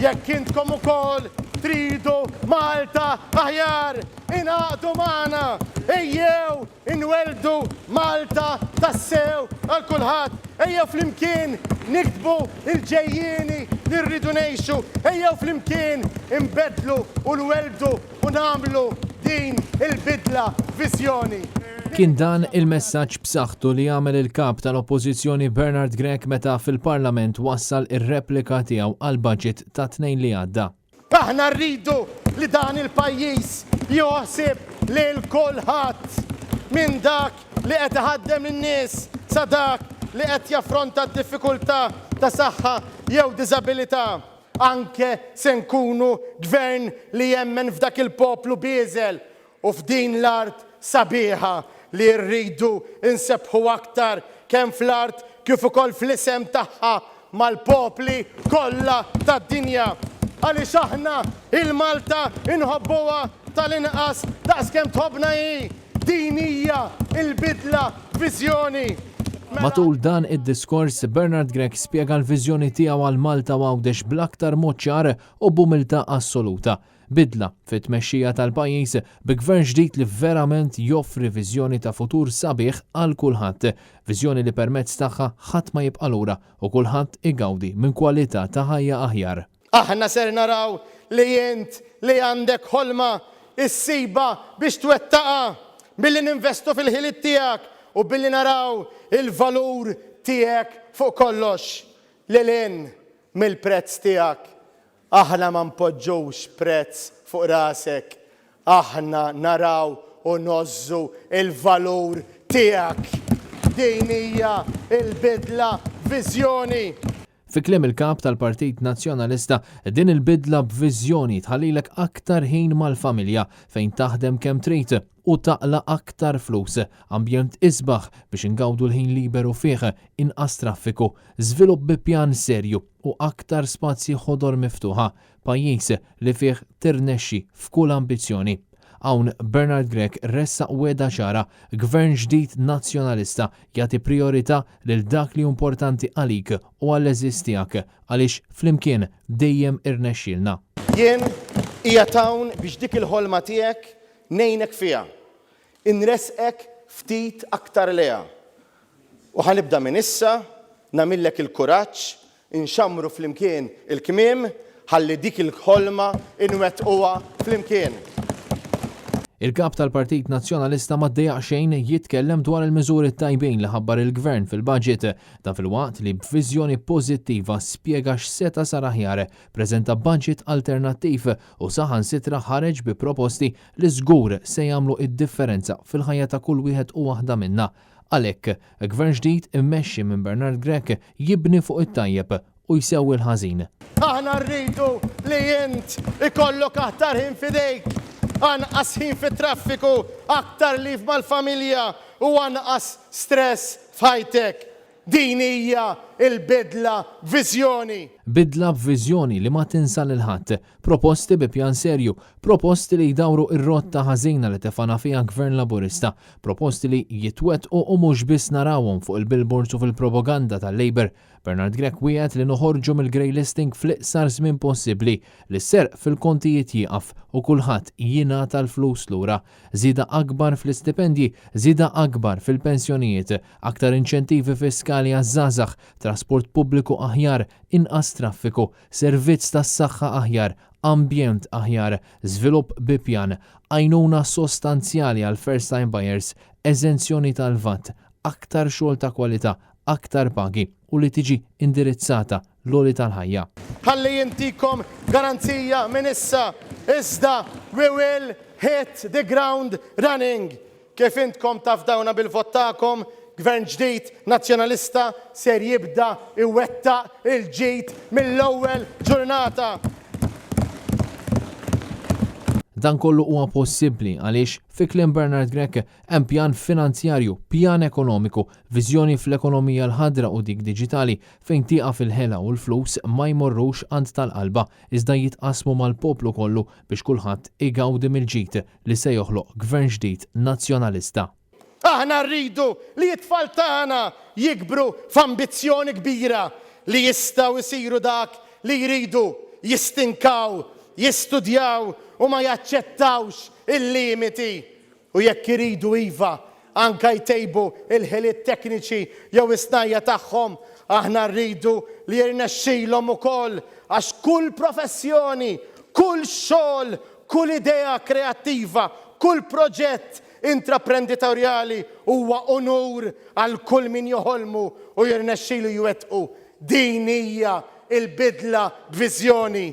jekk intkom ukoll tridu Malta aħjar ingħaqdu magħna. Ejjew inweldu Malta tassew għal kulħadd. Ejjew flimkien niktbu il-ġejjieni li rridu ngħixu. Ejjew flimkien inbeddlu u nweldu u nagħmlu din il-bidla viżjoni. Kien dan il-messaġġ b'saħħtu li għamel il-kap tal-Oppożizzjoni Bernard Grech meta fil-Parlament wassal ir-replika tiegħu għall-baġit ta' tnejn li għadda. Aħna rridu li dan il-pajjiż joħsib lil kulħadd minn dak li qed iħaddem lin-nies sa dak li qed jaffronta d-diffikultà ta' saħħa jew diżabilità. Anke se nkunu gvern li jemmen f'dak il-poplu bieżel u f'din l-art sabiħa li rridu insebħu aktar kemm fl-art kif ukoll fl-isem tagħha mal-popli kollha tad-dinja. Għaliex aħna il-Malta inħobbuha tal-inqas daqskemm tħobbna hi. Din hija l-bidla viżjoni. Matul dan id-diskors, Bernard Grech spjega l-viżjoni tiegħu għal Malta u Għawdex bl-aktar mod ċar u b'umiltà assoluta. Bidla fit-tmexxija tal-pajjiż bi gvern ġdid li verament joffri viżjoni ta' futur sabiħ għal kulħadd. Viżjoni li permezz tagħha ħadd ma jibqa' lura u kulħadd igawdi minn kwalità ta' ħajja aħjar. Aħna ser naraw li int li għandek ħolma issiba biex twettaqa billi ninvestu fil-ħiliet tiegħek u billi naraw il-valur tiegħek fuq kollox lil mill-prezz tiegħek. Aħna ma npoġġux prezz fuq rasek. Aħna naraw u nozzu il-valur tiegħek. Din hija il-bidla viżjoni. Fi kliem il-kap tal-Partit Nazzjonalista, din il-bidla b'viżjoni tħallilek aktar ħin mal-familja fejn taħdem kemm trid u taqla aktar flus, ambjent isbaħ biex ingawdu l-ħin liberu fih, inqas traffiku, żvilupp bi pjan serju u aktar spazji ħodor miftuħa, pajjiż li fih tirnexxi f'kull ambizzjoni. Hawn Bernard Grech ressaq weda ċara, gvern ġdid nazzjonalista jagħti priorità lil dak li importanti għalik u għall-eżist tiegħek għaliex flimkien dejjem irnexxielna. Jien hija hawn biex dik il-ħolma tiegħek ngħinek fiha. Inresqek ftit aktar leha. U ħanibda minn issa nagħmillek il-kuraġġ inxammru flimkien il-kmiem ħalli dik il-ħolma inwettquha flimkien. Il-kap tal-Partit Nazzjonalista ma ddejjaq xejn jitkellem dwar il-miżuri tajbin li ħabbar il-Gvern fil-budget dan fil-waqt li b'viżjoni pożittiva spjega x'seta sar aħjar, preżenta budget alternattiv u saħansitra ħareġ bi proposti li żgur se jagħmlu id-differenza fil-ħajja ta' kull wieħed u waħda minnha. Għalhekk, gvern ġdid immexxi minn Bernard Grech jibni fuq it-tajjeb u jsewwi l-ħażin. Aħna rridu li int ikollok aktar ħin fidejk. Anqas ħin fit-traffiku, aktar lif mal-familja u anqas stress f'ħajtek. Din hija il-bidla viżjoni. Bidla b'viżjoni li ma tinsa lil ħadd, proposti bi pjan serju, proposti li jdawru ir-rotta ħażina li tefana fiha Gvern Laburista, proposti li jitwettqu u mhux biss narawhom fuq il-billboards u fil-propaganda tal-Labor. Bernard Grech wiegħed li noħorġu mill-grey listing fl-iqsar żmien possibbli li s-serq fil-kontijiet jieqaf u kulħadd jingħata l-flus lura. Żieda akbar fl-istipendji, żieda akbar fil-pensjonijiet, aktar inċentivi fiskali għaż-żgħażagħ, trasport pubbliku aħjar, inqas traffiku, servizz tas-saħħa aħjar, ambjent aħjar, żvilupp bi pjan, għajnuna sostanzjali għal first time buyers, eżenzjoni tal-VAT, aktar xogħol ta' kwalità, aktar pagi u li tiġi indirizzata l-għoli tal-ħajja. Ħalli jintikom garanzija minn issa, iżda we will hit the ground running. Kif intkom tafdawna bil-vot tagħkom, gvern ġdid nazzjonalista ser jibda iwettaq il-ġid mill-ewwel ġurnata. Dan kollu huwa possibbli għaliex fi kliem Bernard Grech hemm pjan finanzjarju, pjan ekonomiku, viżjoni fl-ekonomija l-ħadra u dik diġitali fejn tieqa fil-ħela u l-flus ma jmorrux għand tal-qalba iżda jitqasmu mal-poplu kollu biex kulħadd igawdi mill-ġid li se joħloq gvern ġdid nazzjonalista. Aħna rridu li t-tfal tagħna jikbru f'ambizzjoni kbira li jistgħu jsiru dak li jridu jistinkaw, jistudjaw u ma jaċċettawx il-limiti. U jekk iridu iva anka jtejbu il-ħiliet tekniċi jew is-snajja tagħhom, aħna rridu li jirnexxilhom ukoll għax kull professjoni, kull xogħol, kull idea kreattiva, kull proġett intraprenditorjali huwa onur għal kull min joħolmu u jirnexxielu jwettqu. Din hija il-bidla b'viżjoni